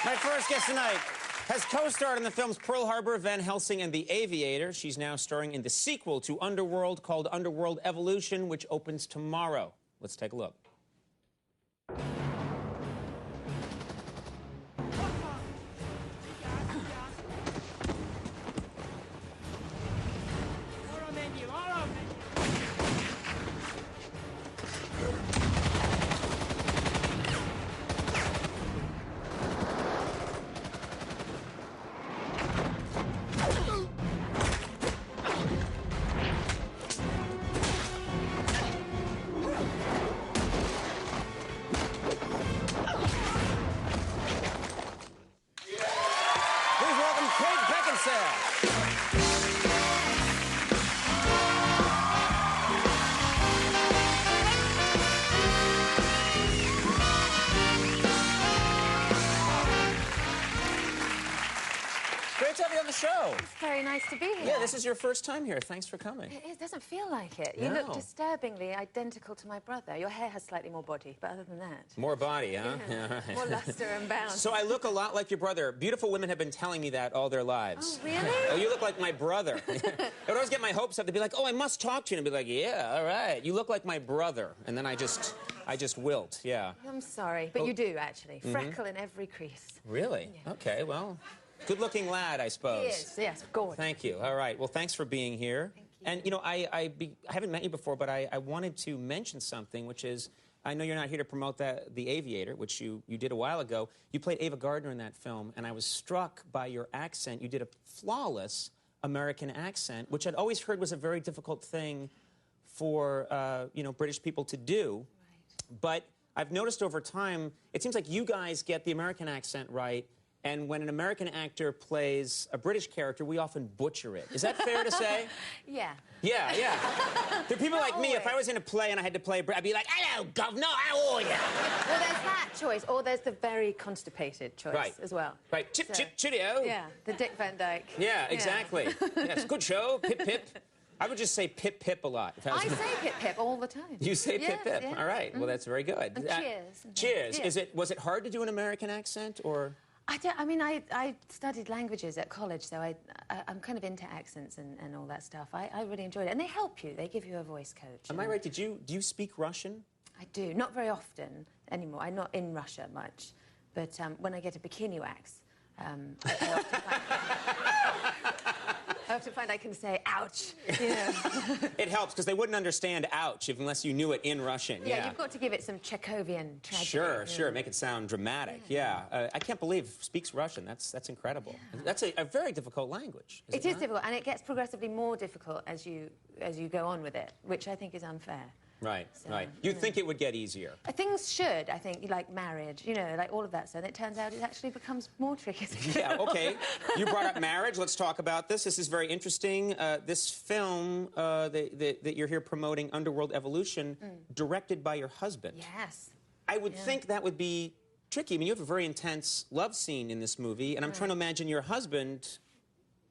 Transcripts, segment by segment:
My first guest tonight has co-starred in the films Pearl Harbor, Van Helsing, and The Aviator. She's now starring in the sequel to Underworld called Underworld Evolution, which opens tomorrow. Let's take a look. Beckinsale. Great to have you on the show. It's very nice to be here. Yeah, this is your first time here. Thanks for coming. It doesn't feel like it. You look disturbingly identical to my brother. Your hair has slightly more body, but other than that... More body, huh? Yeah. Right. More luster and bounce. So I look a lot like your brother. Beautiful women have been telling me that all their lives. Oh, really? Oh, you look like my brother. I would always get my hopes up. They'd be like, oh, I must talk to you. And I'd be like, yeah, all right. You look like my brother. And then I just wilt, yeah. I'm sorry, but you do, actually. Freckle in every crease. Really? Yeah. Okay, well... Good-looking lad, I suppose. He is, yes, gorgeous. Thank you. All right. Well, thanks for being here. Thank you. And, you know, I haven't met you before, but I wanted to mention something, which is, I know you're not here to promote The Aviator, which you did a while ago. You played Ava Gardner in that film, and I was struck by your accent. You did a flawless American accent, which I'd always heard was a very difficult thing for, you know, British people to do. Right. But I've noticed over time, it seems like you guys get the American accent right, and when an American actor plays a British character, we often butcher it. Is that fair to say? Yeah. Yeah, yeah. There are people like me, if I was in a play and I had to play, I'd be like, hello, governor, how are you? Well, there's that choice, or there's the very constipated choice as well. Right, chip, chip, cheerio. Yeah, the Dick Van Dyke. Yeah, exactly. Yes, good show, pip, pip. I would just say pip, pip a lot. I say pip, pip all the time. You say pip, pip. All right, well, that's very good. And cheers. Cheers. Yeah. Was it hard to do an American accent, or...? I mean, I studied languages at college, so I'm kind of into accents and all that stuff. I really enjoyed it. And they help you. They give you a voice coach. Am I right? Do you speak Russian? I do. Not very often anymore. I'm not in Russia much. But when I get a bikini wax, I often find I can say, ouch, you know. It helps, because they wouldn't understand ouch unless you knew it in Russian. Yeah, you've got to give it some Chekhovian tragedy. Sure, sure, make it sound dramatic, yeah. I can't believe speaks Russian. That's incredible. Yeah. That's a very difficult language. It is difficult, and it gets progressively more difficult as you go on with it, which I think is unfair. Right, right. You'd think it would get easier. Things should, I think, like marriage, you know, like all of that stuff. And it turns out it actually becomes more tricky. Yeah, okay. You brought up marriage. Let's talk about this. This is very interesting. This film that you're here promoting, Underworld Evolution, directed by your husband. Yes. I would think that would be tricky. I mean, you have a very intense love scene in this movie, and I'm trying to imagine your husband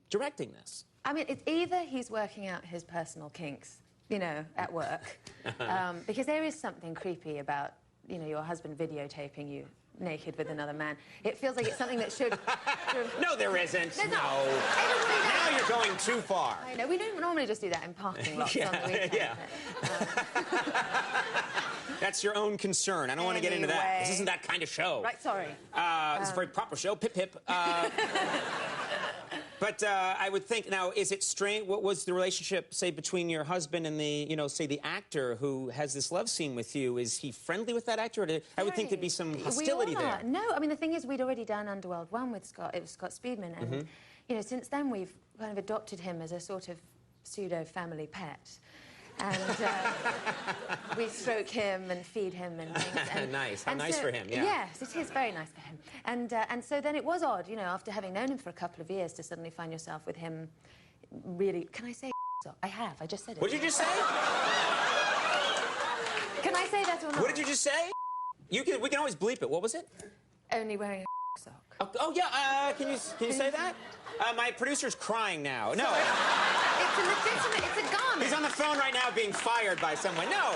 directing this. I mean, it's either he's working out his personal kinks, you know, at work, because there is something creepy about, you know, your husband videotaping you naked with another man. It feels like it's something that should... No, there isn't. There's no. Now you're going too far. I know. We don't normally just do that in parking lots on the weekend. Yeah. That's your own concern. I don't want to get into that. This isn't that kind of show. Right, sorry. It's a very proper show. Pip, pip. But I would think, now, is it strange? What was the relationship, say, between your husband and the, you know, say, the actor who has this love scene with you? Is he friendly with that actor? Or I would think there'd be some hostility there. No, I mean, the thing is, we'd already done Underworld 1 with Scott. It was Scott Speedman. And, you know, since then, we've kind of adopted him as a sort of pseudo-family pet. And we stroke him and feed him and things. And, nice. How nice for him, yeah. Yes, it is very nice for him. And so then it was odd, you know, after having known him for a couple of years, to suddenly find yourself with him really... Can I say I have. I just said it. What did you just say? Can I say that or not? What did you just say? We can always bleep it. What was it? Only wearing a sock. Oh yeah, can you say that? My producer's crying now. No. It's a legitimate, it's a garment. He's on the phone right now being fired by someone. No.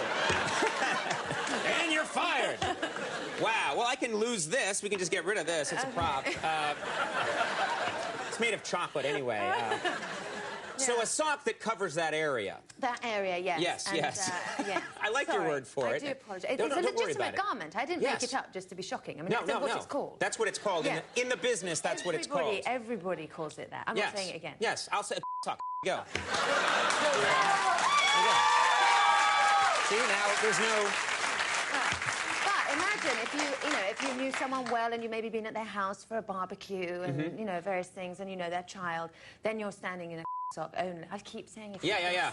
And you're fired. Wow. Yeah, well, I can lose this. We can just get rid of this. It's a prop. It's made of chocolate anyway. So a sock that covers that area. That area, yes. Yes, and, yes. Yeah. I like your word for it. I do apologise. No, It's no, a don't worry legitimate about it. garment. I didn't make it up just to be shocking. I mean, that's what it's called. That's what it's called. Yeah. In the business, that's what it's called. Everybody calls it that. I'm not saying it again. Yes, I'll say sock. Go. See, now there's no... But imagine if you knew someone well and you maybe been at their house for a barbecue and, you know, various things and you know their child, then you're standing in a sock only. I keep saying it. Yeah.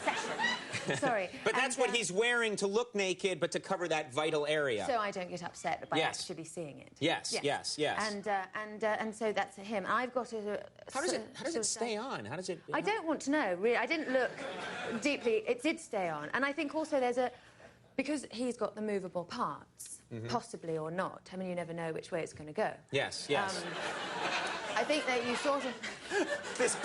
Sorry. But that's what he's wearing to look naked, but to cover that vital area. So I don't get upset by actually seeing it. Yes. And so that's him. I've got a... How does it stay on? How does it... I don't want to know, really. I didn't look deeply. It did stay on. And I think also there's a... Because he's got the movable parts, possibly or not. I mean, you never know which way it's going to go. Yes. I think that you sort of... This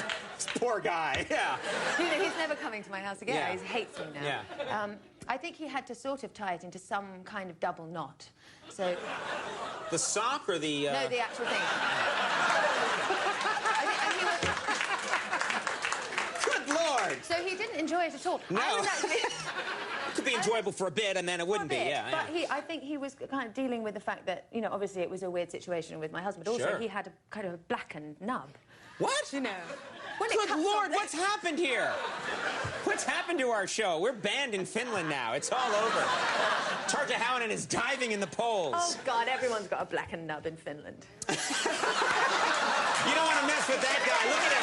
poor guy, yeah. You know, he's never coming to my house again. Yeah. He hates me now. Yeah. I think he had to sort of tie it into some kind of double knot. So... The sock or the... No, the actual thing. Good Lord! So he didn't enjoy it at all. No. I was actually... It could be enjoyable for a bit, and then it wouldn't be, But I think he was kind of dealing with the fact that, you know, obviously it was a weird situation with my husband. Also, he had a kind of blackened nub. What? You know. Good Lord, what's happened here? What's happened to our show? We're banned in Finland now. It's all over. Tarja Halonen is diving in the polls. Oh, God, everyone's got a blackened nub in Finland. You don't want to mess with that guy. Look at him.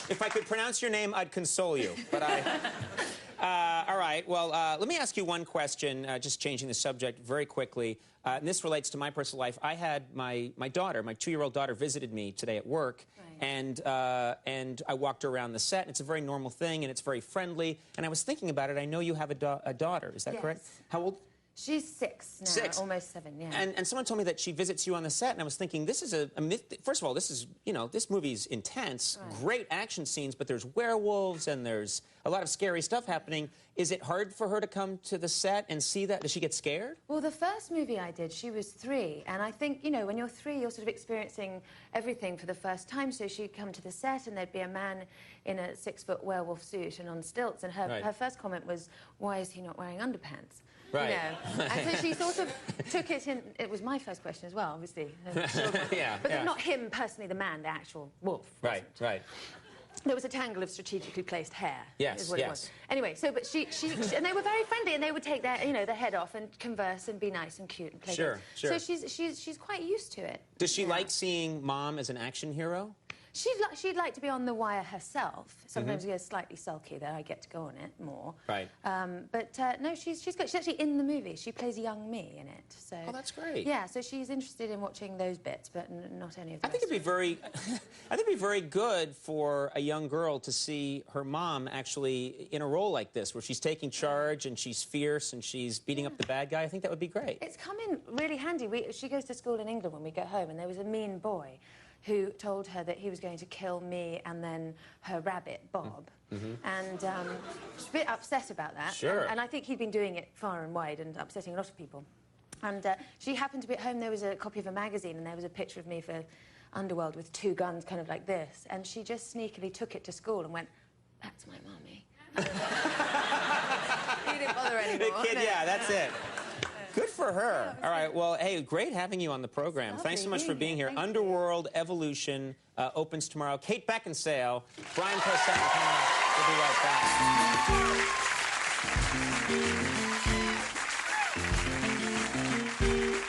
If I could pronounce your name, I'd console you, but all right, well, let me ask you one question, just changing the subject very quickly. And this relates to my personal life. I had my daughter, my 2-year-old daughter, visited me today at work, and I walked her around the set, and it's a very normal thing, and it's very friendly. And I was thinking about it. I know you have a daughter. Is that correct? How old? She's 6 now, 6. Almost 7, yeah. And someone told me that she visits you on the set, and I was thinking, this is a myth. First of all, this is, you know, this movie's intense, great action scenes, but there's werewolves and there's a lot of scary stuff happening. Is it hard for her to come to the set and see that? Does she get scared? Well, the first movie I did, she was 3, and I think, you know, when you're 3, you're sort of experiencing everything for the first time, so she'd come to the set and there'd be a man in a 6-foot werewolf suit and on stilts, and her first comment was, why is he not wearing underpants? Right. You know? And so she sort of took it in... It was my first question as well, obviously. But not him personally, the man, the actual wolf. Right. There was a tangle of strategically placed hair. Yes, is what it was. Anyway, so, but she and they were very friendly, and they would take their, you know, their head off and converse and be nice and cute and play games. So she's quite used to it. Does she like seeing Mom as an action hero? She'd like to be on The Wire herself. Sometimes we get slightly sulky there. I get to go on it more. Right. No, she's good. She's actually in the movie. She plays young me in it. So. Oh, that's great. Yeah, so she's interested in watching those bits, but not any of the I think it'd be very, I think it'd be very good for a young girl to see her mom actually in a role like this, where she's taking charge and she's fierce and she's beating up the bad guy. I think that would be great. It's come in really handy. She goes to school in England when we get home, and there was a mean boy who told her that he was going to kill me and then her rabbit, Bob. And she's a bit upset about that. And I think he'd been doing it far and wide and upsetting a lot of people. And she happened to be at home. There was a copy of a magazine, and there was a picture of me for Underworld with 2 guns, kind of like this. And she just sneakily took it to school and went, that's my mummy. He didn't bother anymore. The kid, yeah, that's it. Good for her. All right, well, hey, great having you on the program. Thanks so much for being here. Underworld Evolution opens tomorrow. Kate Beckinsale, Brian Posehn coming up. We'll be right back.